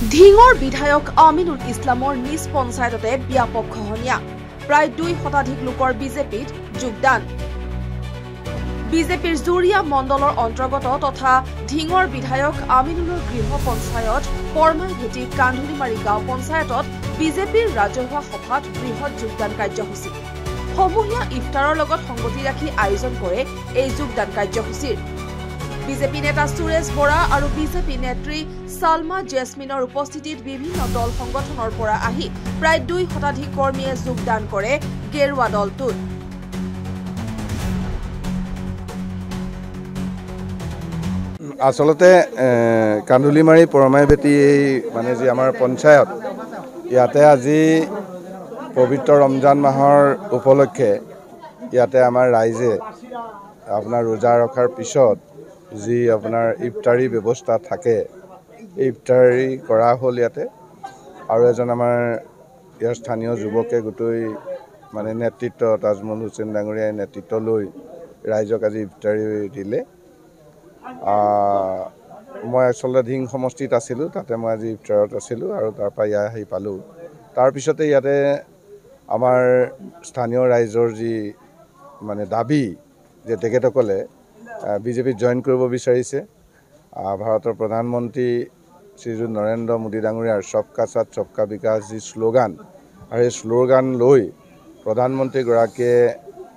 ধিঙৰ বিধায়ক আমিনুল ইছলামৰ নিজ পঞ্চায়ততে ব্যাপক খহনীয়া প্ৰায় 2 শতাধিক লোকৰ বিজেপিত যোগদান বিজেপিৰ জুৰিয়া মণ্ডলৰ অন্তৰ্গত তথা ধিঙৰ বিধায়ক আমিনুলৰ গৃহ পঞ্চায়ত পৰমাইভেটি কান্ধুলিমাৰী গাঁও পঞ্চায়তত বিজেপিৰ ৰাজহুৱা সভাত বৃহৎ যোগদান কাৰ্যসূচী সমূহীয়া ইফতাৰৰ লগত সংগতি ৰাখি আয়োজন কৰে এই যোগদান কাৰ্যসূচীৰ বিজেপি নেতা সুৰেশ বৰা আৰু বিজেপি নেত্ৰী সালমা জেসমিনৰ উপস্থিতিত বিভিন্ন দল সংগঠনৰ পৰা আহি প্ৰায় 2 শতাধিক কৰ্মীয়ে যোগদান কৰে গেৰুৱা দলটোত আসলতে কান্ধুলিমাৰী পৰমাইভেটি মানে যে আমাৰ পঞ্চায়ত ইয়াতে আজি পবিত্ৰ ৰমজান মাহৰ উপলক্ষে ইয়াতে আমাৰ ৰাইজে আপোনাৰ ৰোজা ৰখাৰ পিছত যি আপোনাৰ ইফতাৰী ব্যৱস্থা থাকে ইফতাৰী কৰা হ'ল ইয়াতে আৰু এজন আমাৰ ইয়াৰ স্থানীয় যুৱকে গোটেই মানে নেতৃত্ব তাজমল হুছেইন ডাঙৰীয়াই নেতৃত্ব লৈ ৰাইজক আজি ইফতাৰী দিলে মই আসলে ধিং সমষ্টিত আছিলোঁ তাতে মই আজি ইফতাৰত আছিলোঁ আৰু তাৰ পৰা ইয়াত আহি পালোঁ তাৰপিছতে ইয়াতে আমাৰ স্থানীয় ৰাইজৰ যি মানে দাবী যে তেখেতসকলে বিজেপিত জইন কৰিব বিচাৰিছে ভাৰতৰ প্ৰধানমন্ত্ৰী শ্ৰীযুত নৰেন্দ্ৰ মোদী ডাঙৰীয়াৰ সবকা সাথ সবকা বিকাশ যি শ্লোগান আৰু এই শ্লোগান লৈ প্ৰধানমন্ত্ৰীগৰাকীয়ে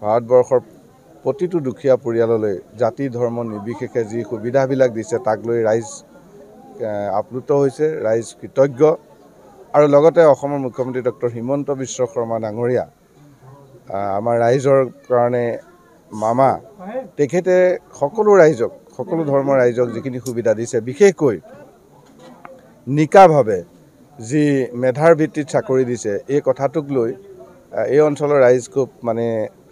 ভাৰতবৰ্ষৰ প্ৰতিটো দুখীয়া পৰিয়াললৈ জাতি ধৰ্ম নিৰ্বিশেষে যি সুবিধাবিলাক দিছে তাক লৈ ৰাইজ আপ্লুত হৈছে ৰাইজ কৃতজ্ঞ আৰু লগতে অসমৰ মুখ্যমন্ত্ৰী ডক্টৰ হিমন্ত বিশ্ব শৰ্মা ডাঙৰীয়া আমাৰ ৰাইজৰ কাৰণে মামা তেখেতে সকলো ৰাইজক সকলো ধৰ্মৰ ৰাইজক যিখিনি সুবিধা দিছে বিশেষকৈ নিকাভাৱে যি মেধাৰ ভিত্তিত চাকৰি দিছে এই কথাটোক লৈ এই অঞ্চলৰ ৰাইজ খুব মানে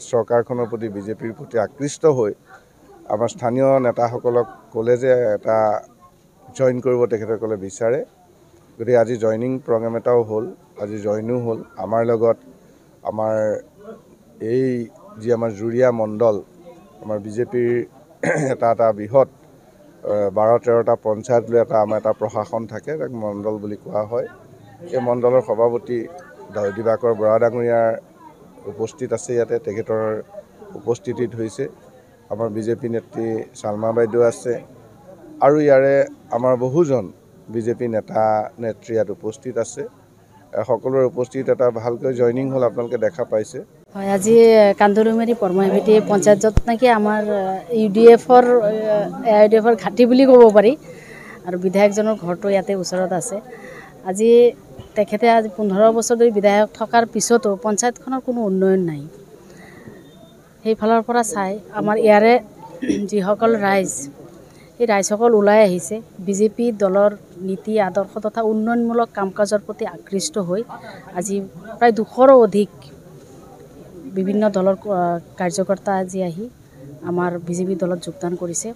চৰকাৰখনৰ প্ৰতি বিজেপিৰ প্ৰতি আকৃষ্ট হৈ আমাৰ স্থানীয় নেতাসকলক ক'লে যে এটা জইন কৰিব তেখেতসকলে বিচাৰে গতিকে আজি জইনিং প্ৰগ্ৰাম এটাও হ'ল আজি জইনো হ'ল আমাৰ লগত আমাৰ এই যি আমাৰ জুৰিয়া মণ্ডল আমাৰ বিজেপিৰ এটা বৃহৎ 12-13টা পঞ্চায়ত লৈ আমাৰ এটা প্ৰশাসন থাকে তাক মণ্ডল বুলি কোৱা হয় এই মণ্ডলৰ সভাপতি দিবাকৰ বৰা ডাঙৰীয়াৰ উপস্থিত আছে ইয়াতে তেখেতৰ উপস্থিতিত হৈছে আমাৰ বিজেপি নেত্ৰী সালমা বাইদেউ আছে আৰু ইয়াৰে আমাৰ বহুজন বিজেপি নেতা নেত্ৰী ইয়াত উপস্থিত আছে সকলোৰে উপস্থিত এটা ভালকৈ জইনিং হ'ল আপোনালোকে দেখা পাইছে হয় আজি কান্ধুলিমাৰী পৰমাইভেটি পঞ্চায়তত নাকি আমাৰ ইউডিএফৰ ঘাটি বুলি ক'ব পাৰি আৰু বিধায়কজনৰ ঘৰটো ইয়াতে ওচৰত আছে আজি তেখেতে আজি 15 বছৰ ধৰি বিধায়ক থকাৰ পিছতো পঞ্চায়তখনৰ কোনো উন্নয়ন নাই সেইফালৰ পৰা চাই আমাৰ ইয়াৰে যিসকল ৰাইজ এই ৰাইজসকল ওলাই আহিছে বিজেপি দলৰ নীতি আদৰ্শ তথা উন্নয়নমূলক কাম কাজৰ প্ৰতি আকৃষ্ট হৈ আজি প্ৰায় 200ৰো অধিক বিভিন্ন দলৰ কাৰ্যকৰ্তা আজি আহি আমাৰ বিজেপি দলত যোগদান কৰিছে